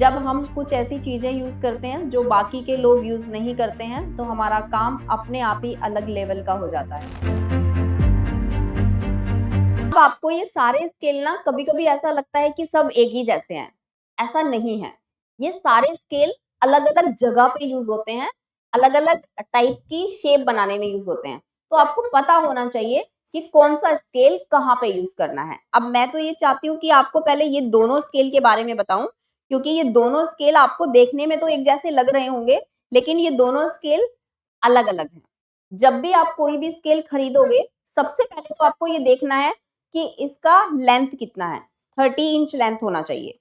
जब हम कुछ ऐसी चीजें यूज करते हैं जो बाकी के लोग यूज नहीं करते हैं तो हमारा काम अपने आप ही अलग लेवल का हो जाता है। अब आपको ये सारे स्केल ना कभी-कभी ऐसा लगता है कि सब एक ही जैसे हैं, ऐसा नहीं है। ये सारे स्केल अलग-अलग जगह पे यूज़ होते हैं, अलग-अलग टाइप की शेप बनाने में यूज़ होते हैं। तो आपको पता होना चाहिए कि कौन-सा स्केल कहाँ पे यूज़ करना है। अब मैं तो ये चाहती हूँ कि आपको पहले ये दोनों स्केल के बारे में बताऊँ, क्योंकि ये दोनों स्केल आपको देखने में तो एक जैसे लग रहे होंगे, लेकिन ये दोनों स्केल अलग-अलग हैं। जब भी आप कोई भी स्केल खरीदोगे, सबसे पहले तो आपको ये देखना है कि इसका लेंथ कितना है। 30 इंच लेंथ होना चाहिए।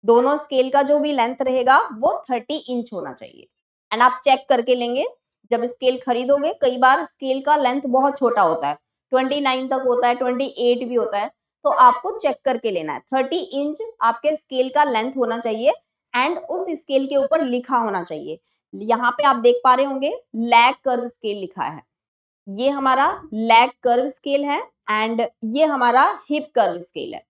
दोनों स्केल का जो भी लेंथ रहेगा वो 30 इंच होना चाहिए। एंड आप चेक करके लेंगे। जब स्केल खरीदोगे, कई बार स्केल का लेंथ बहुत छोटा होता है, 29 तक होता है, 28 भी होता है, तो आपको चेक करके लेना है। 30 इंच आपके स्केल का लेंथ होना चाहिए एंड उस स्केल के ऊपर लिखा होना चाहिए। यहाँ पे आप देख पा रहे होंगे लैग कर्व स्केल लिखा है। ये हमारा लैग कर्व स्केल है एंड ये हमारा हिप कर्व स्केल है।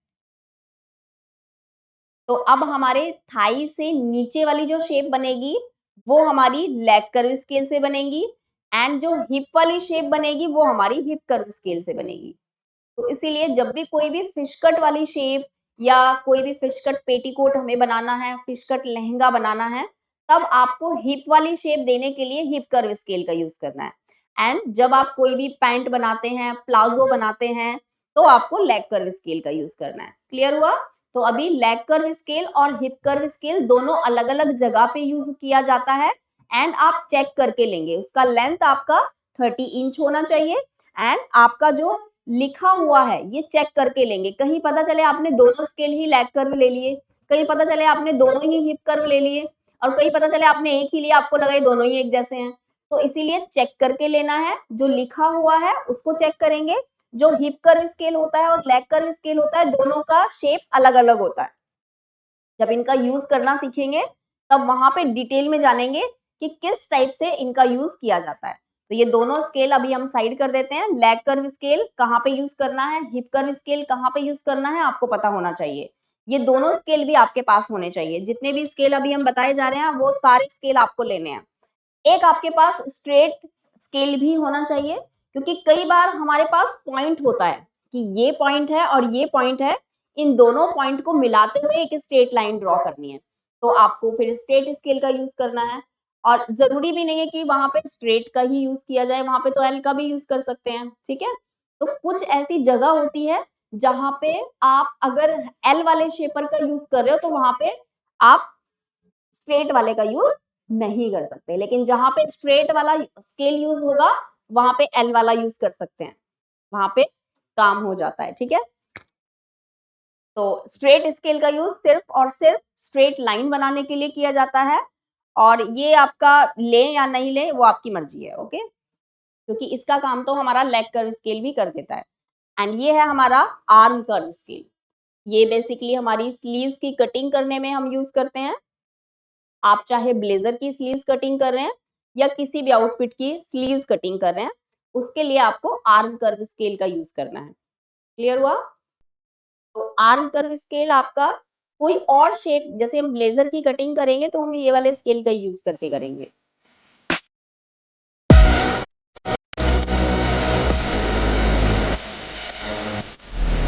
तो अब हमारे थाई से नीचे वाली जो शेप बनेगी वो हमारी लैग कर्व स्केल से बनेगी एंड जो हिप वाली शेप बनेगी वो हमारी हिप कर्व स्केल से बनेगी। तो इसीलिए जब भी कोई भी फिश कट वाली शेप या कोई भी फिश कट पेटीकोट हमें बनाना है, फिश कट लहंगा बनाना है, तब आपको हिप वाली शेप देने के लिए हिप कर्व स्केल का यूज करना है। एंड जब आप कोई भी पैंट बनाते हैं, प्लाजो बनाते हैं, तो आपको लेग कर्व स्केल का यूज करना है। क्लियर हुआ? तो अभी लेग कर्व स्केल और हिप कर्व स्केल दोनों अलग-अलग जगह पे यूज किया जाता है एंड आप चेक करके लेंगे। उसका लेंथ आपका 30 इंच होना चाहिए एंड आपका जो लिखा हुआ है ये चेक करके लेंगे। कहीं पता चले आपने दोनों स्केल ही लैग कर्व ले लिए, कहीं पता चले आपने दोनों ही हिप कर्व ले लिए और कहीं पता चले आपने एक ही लिया, आपको लगा ये दोनों ही एक जैसे हैं। तो इसीलिए चेक करके लेना है। जो लिखा हुआ है उसको चेक करेंगे। जो हिप कर्व स्केल होता है और लैग कर्व स्केल होता है, दोनों का शेप अलग-अलग होता है। जब इनका यूज करना सीखेंगे तब वहां पे डिटेल में जानेंगे कि किस टाइप से इनका यूज किया जाता है। तो ये दोनों स्केल अभी हम साइड कर देते हैं। लैग कर्व स्केल कहाँ पे यूज करना है, हिप कर्व स्केल कहाँ पे यूज करना है, आपको पता होना चाहिए। ये दोनों स्केल भी आपके पास होने चाहिए। जितने भी स्केल अभी हम बताए जा रहे हैं वो सारे स्केल आपको लेने हैं। एक आपके पास स्ट्रेट स्केल भी होना चाहिए, क्योंकि कई बार हमारे पास पॉइंट होता है कि ये पॉइंट है और ये पॉइंट है, इन दोनों पॉइंट को मिलाते हुए एक स्ट्रेट लाइन ड्रॉ करनी है। तो आपको फिर स्ट्रेट स्केल का यूज करना है और जरूरी भी नहीं है कि वहां पे स्ट्रेट का ही यूज किया जाए, वहां पे तो एल का भी यूज कर सकते हैं। ठीक है? तो कुछ ऐसी जगह होती है जहां पे आप अगर एल वाले शेपर का यूज कर रहे हो तो वहां पे आप स्ट्रेट वाले का यूज नहीं कर सकते, लेकिन जहां पे स्ट्रेट वाला स्केल यूज होगा वहां पे एल वाला यूज कर सकते हैं। वहां पे काम हो जाता है। ठीक है? तो स्ट्रेट स्केल का यूज सिर्फ और सिर्फ स्ट्रेट लाइन बनाने के लिए किया जाता है और ये आपका ले या नहीं ले वो आपकी मर्जी है। ओके? क्योंकि इसका काम तो हमारा लेग कर्व स्केल भी कर देता है। एंड ये है हमारा आर्म कर्व स्केल। ये बेसिकली हमारी स्लीव्स की कटिंग करने में हम यूज करते हैं। आप चाहे ब्लेजर की स्लीव्स कटिंग कर रहे हैं या किसी भी आउटफिट की स्लीव्स कटिंग कर रहे हैं, उसके लिए आपको आर्म कर्व स्केल का यूज करना है। क्लियर हुआ? तो आर्म कर्व स्केल आपका कोई और शेप, जैसे हम ब्लेजर की कटिंग करेंगे तो हम ये वाले स्केल का यूज करके करेंगे।